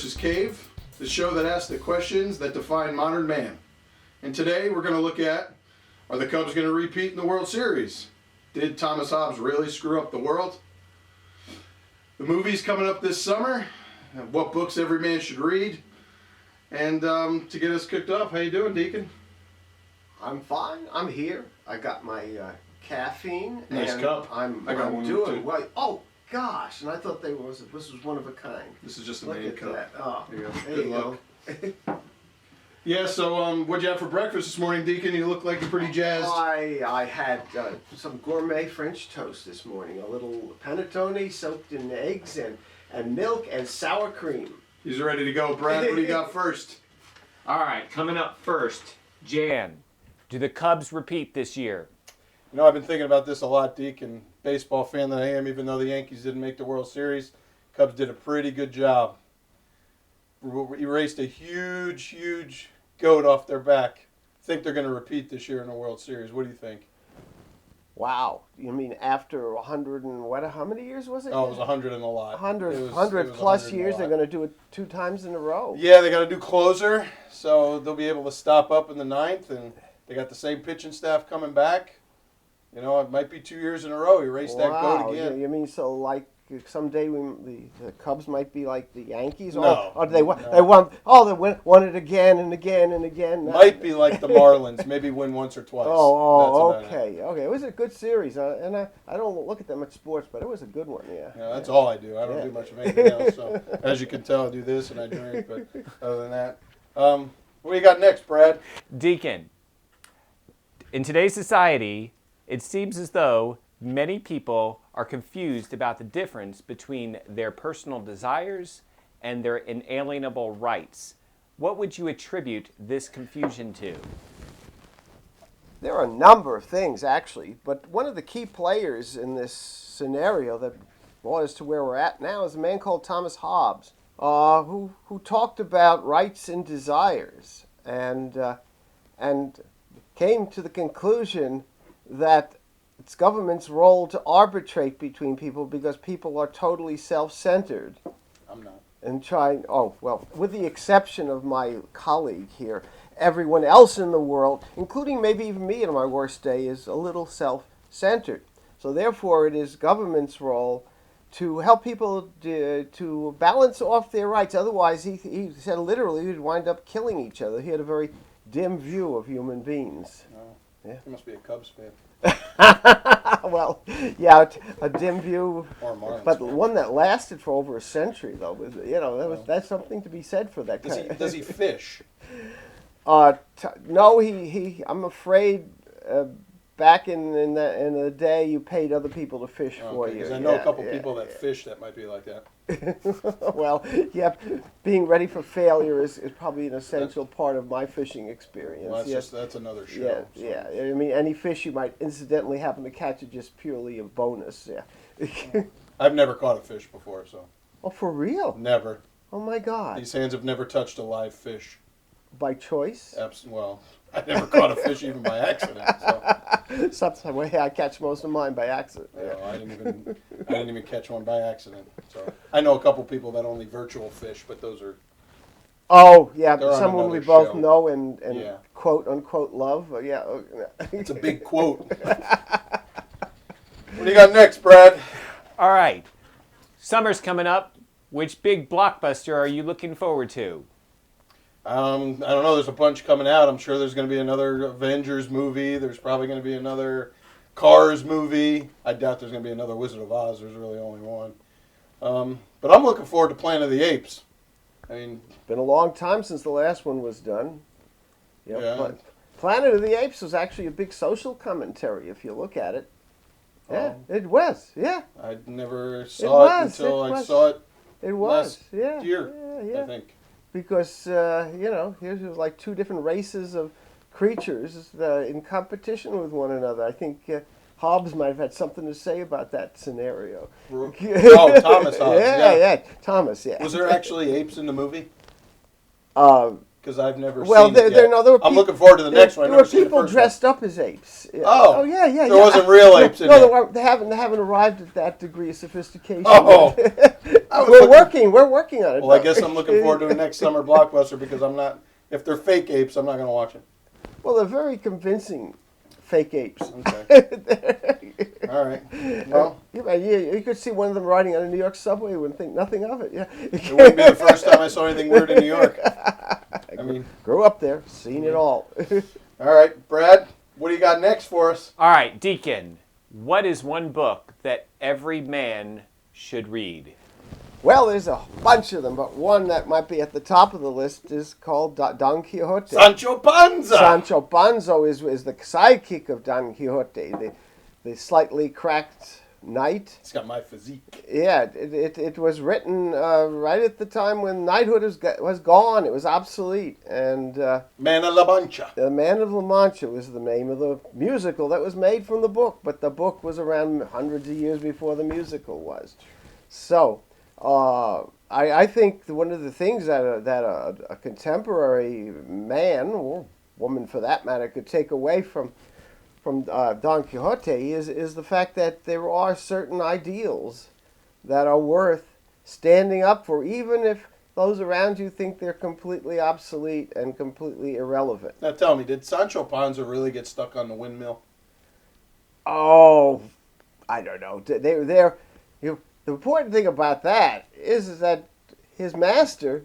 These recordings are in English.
versus Cave, the show that asks the questions that define modern man. And today we're going to look at, are the Cubs going to repeat in the World Series? Did Thomas Hobbes really screw up the world? The movie's coming up this summer, what books every man should read. And to get us kicked off, how you doing, Deacon? I'm fine. I'm here. I got my caffeine. Nice and cup. I got one doing too. well. Oh gosh! And I thought this was one of a kind. This is just a Look main at cup. that. Oh, There you go. there Good you luck. go. Yeah, so what'd you have for breakfast this morning, Deacon? You look like you're pretty jazzed. I had some gourmet French toast this morning. A little panettone soaked in eggs and milk and sour cream. He's ready to go. Brad, what do you got first? All right, coming up first, Jan. Do the Cubs repeat this year? You know, I've been thinking about this a lot, Deacon. Baseball fan that I am, even though the Yankees didn't make the World Series, Cubs did a pretty good job. Erased a huge goat off their back. I think they're going to repeat this year in the World Series. What do you think? Wow! You mean after 100 and what? How many years was it? Oh, it was 100 and a lot. 100 100 plus years. They're going to do it 2 times in a row. Yeah, they got to do closer, so they'll be able to stop up in the 9th, and they got the same pitching staff coming back. You know, it might be 2 years in a row. Erase that goat again. You mean so like someday the Cubs might be like the Yankees? No. Or they won it again and again and again. Might be like the Marlins, maybe win once or twice. That's about it. Okay. It was a good series, and I don't look at them at sports, but it was a good one. Yeah. Yeah, that's all I do. I don't do much of anything else. So as you can tell, I do this and I drink. But other than that, what do you got next, Brad? Deacon. In today's society, it seems as though many people are confused about the difference between their personal desires and their inalienable rights. What would you attribute this confusion to? There are a number of things, actually, but one of the key players in this scenario that brought us to where we're at now is a man called Thomas Hobbes, who talked about rights and desires, and came to the conclusion that it's government's role to arbitrate between people because people are totally self-centered. I'm not. And with the exception of my colleague here, everyone else in the world, including maybe even me in my worst day, is a little self-centered. So therefore it is government's role to help people to balance off their rights. Otherwise, he said literally we'd wind up killing each other. He had a very dim view of human beings. Oh, Yeah. You must be a Cubs fan. Well, yeah, a dim view, Or a Marlins but fan. one that lasted for over a century, though. That's something to be said for that kind. Does he fish? No, he. I'm afraid. Back in the day, you paid other people to fish for you. Because I know a couple people that fish that might be like that. Well, yeah, being ready for failure is probably an essential part of my fishing experience. Well, Yes. that's another show. Yeah, so. yeah. I mean, any fish you might incidentally happen to catch is just purely a bonus. Yeah. I've never caught a fish before, so. Oh, for real? Never. Oh my God! These hands have never touched a live fish. By choice? Well, I never caught a fish even by accident. So. Sometimes I catch most of mine by accident. You know, I didn't even catch one by accident. So I know a couple people that only virtual fish, but those are. Oh yeah, They're on someone we another both show. know and Yeah. quote unquote love. Yeah. It's a big quote. What do you got next, Brad? All right, summer's coming up. Which big blockbuster are you looking forward to? I don't know. There's a bunch coming out. I'm sure there's going to be another Avengers movie. There's probably going to be another Cars movie. I doubt there's going to be another Wizard of Oz. There's really only one. But I'm looking forward to Planet of the Apes. I mean, Been a long time since the last one was done. You know, Yeah. Planet of the Apes was actually a big social commentary if you look at it. Yeah, it was. Yeah, I never saw it until I saw it it was. last Yeah, year, yeah. I think. Because here's like 2 different races of creatures in competition with one another. I think Hobbes might have had something to say about that scenario. Oh, Thomas Hobbes. Yeah, Thomas. Yeah. Was there actually apes in the movie? Because Because I've never Well, seen it yet. I'm looking forward to the next one. I've There never were seen the people first one. dressed up as apes. Oh. Oh yeah. There wasn't real apes in No, it. they haven't arrived at that degree of sophistication. Oh. We're working on it. Well, I guess I'm looking forward to a next summer blockbuster because I'm not. If they're fake apes, I'm not going to watch it. Well, they're very convincing fake apes. Okay. All right. Well, you could see one of them riding on a New York subway and wouldn't think nothing of it. Yeah. it wouldn't be the first time I saw anything weird in New York. I mean, grew up there, seen it all. all right, Brad, what do you got next for us? All right, Deacon, what is one book that every man should read? Well, there's a bunch of them, but one that might be at the top of the list is called Don Quixote. Sancho Panza. Sancho Panza is the sidekick of Don Quixote, the slightly cracked knight. It's got my physique. Yeah, it was written right at the time when knighthood was gone. It was obsolete. And Man of La Mancha. The Man of La Mancha was the name of the musical that was made from the book, but the book was around hundreds of years before the musical was. So, I think one of the things that a contemporary man, or woman for that matter, could take away from Don Quixote is the fact that there are certain ideals that are worth standing up for, even if those around you think they're completely obsolete and completely irrelevant. Now tell me, did Sancho Panza really get stuck on the windmill? Oh, I don't know. The important thing about that is that his master,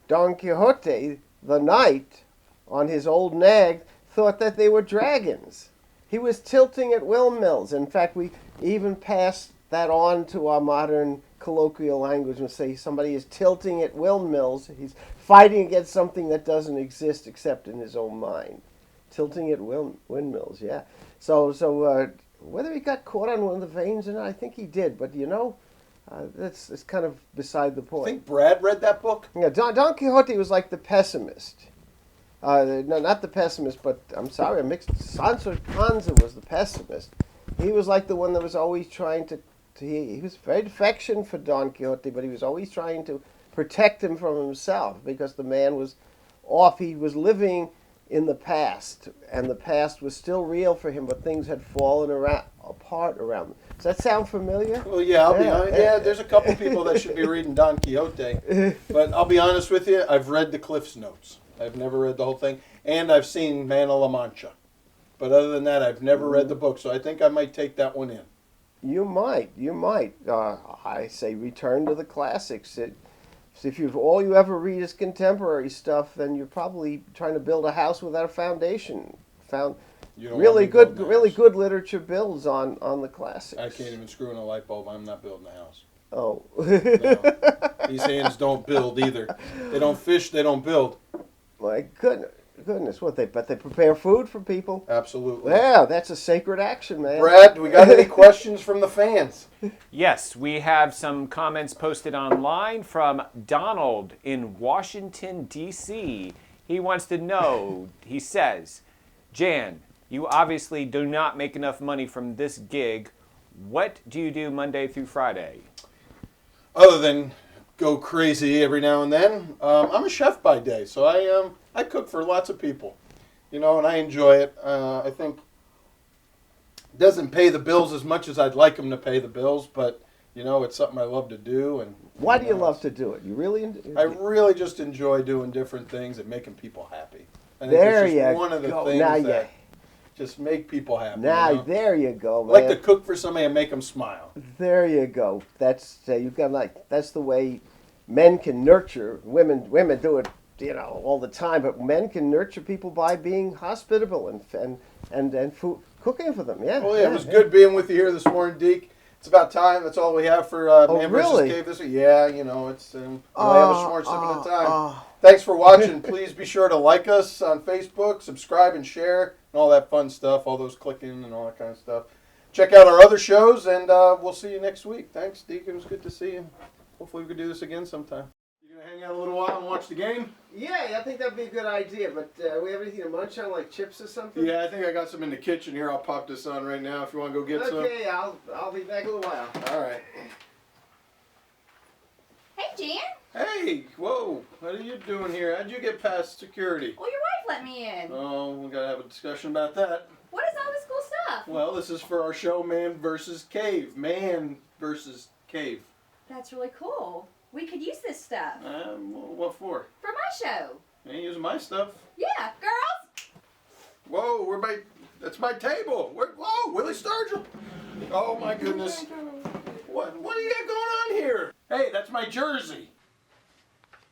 Don Quixote, the knight, on his old nag, thought that they were dragons. He was tilting at windmills. In fact, we even passed that on to our modern colloquial language and say somebody is tilting at windmills. He's fighting against something that doesn't exist except in his own mind. Tilting at windmills, yeah. So whether he got caught on one of the veins or not, I think he did. But that's kind of beside the point. I think Brad read that book. Yeah, Don Quixote was like the pessimist. No, not the pessimist, but I'm sorry, I mixed. Sancho Panza was the pessimist. He was like the one that was always trying to he was very affectionate for Don Quixote, but he was always trying to protect him from himself because the man was off. He was living in the past, and the past was still real for him, but things had fallen apart around him. Does that sound familiar? Well, yeah, there's a couple people that should be reading Don Quixote. But I'll be honest with you, I've read the Cliff's Notes. I've never read the whole thing. And I've seen Man of La Mancha. But other than that, I've never read the book. So I think I might take that one in. You might. I say return to the classics. If all you ever read is contemporary stuff, then you're probably trying to build a house without a foundation. Really good literature builds on the classics. I can't even screw in a light bulb. I'm not building a house. Oh. No. These hands don't build either. They don't fish. They don't build. My goodness. But they prepare food for people. Absolutely. Yeah, that's a sacred action, man. Brad, do we got any questions from the fans? Yes, we have some comments posted online from Donald in Washington, D.C. He wants to know, he says, Jan, you obviously do not make enough money from this gig. What do you do Monday through Friday? Other than go crazy every now and then, I'm a chef by day, so I cook for lots of people, and I enjoy it. I think it doesn't pay the bills as much as I'd like them to pay the bills, but it's something I love to do. And why do you love to do it? You really? I really just enjoy doing different things and making people happy. I think there you one of the go. things now that just make people happy. There you go, man. I like to cook for somebody and make them smile. There you go. That's that's the way men can nurture women. Women do it, all the time. But men can nurture people by being hospitable and food, cooking for them. Yeah. Well, it was good being with you here this morning, Deke. It's about time. That's all we have for Man really? vs. Cave this week. Yeah, it's we only have a short sip at a time. Thanks for watching. Please be sure to like us on Facebook, subscribe and share, and all that fun stuff, all those clicking and all that kind of stuff. Check out our other shows, and we'll see you next week. Thanks, Deke. It was good to see you. Hopefully we can do this again sometime. You going to hang out a little while and watch the game? Yeah, I think that'd be a good idea. But we have anything to munch on, like chips or something? Yeah, I think I got some in the kitchen here. I'll pop this on right now if you want to go get some. Okay, I'll be back in a little while. All right. Hey, Jan. Hey, whoa, what are you doing here? How'd you get past security? Well, your wife let me in. Oh, we gotta have a discussion about that. What is all this cool stuff? Well, this is for our show Man versus Cave. Man versus Cave. That's really cool. We could use this stuff. What for? For my show. You ain't using my stuff. Yeah, girls! Whoa, that's my table. Whoa, Willie Sturgill. Oh my goodness. What do you got going on here? Hey, that's my jersey.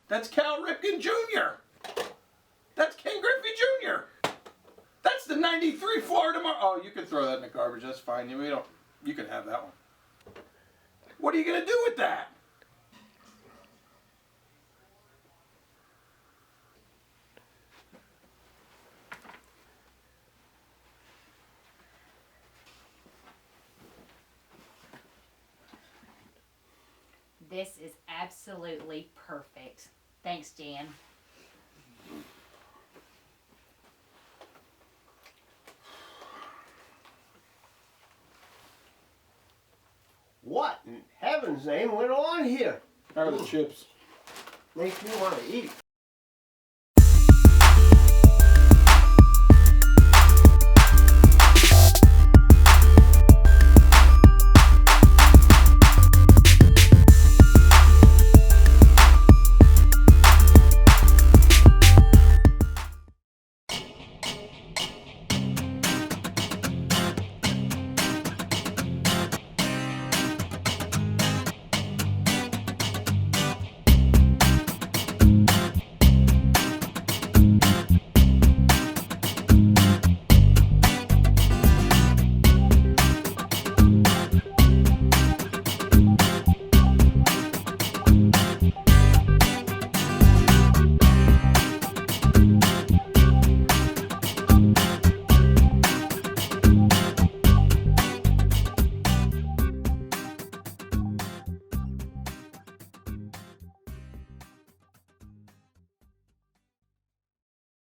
That's Cal Ripken Jr. That's Ken Griffey Jr. That's the 93 Florida Oh, you can throw that in the garbage. That's fine. You can have that one. What are you going to do with that? This is absolutely perfect. Thanks, Jan. What in heaven's name went on here? How are the chips? Makes me want to eat.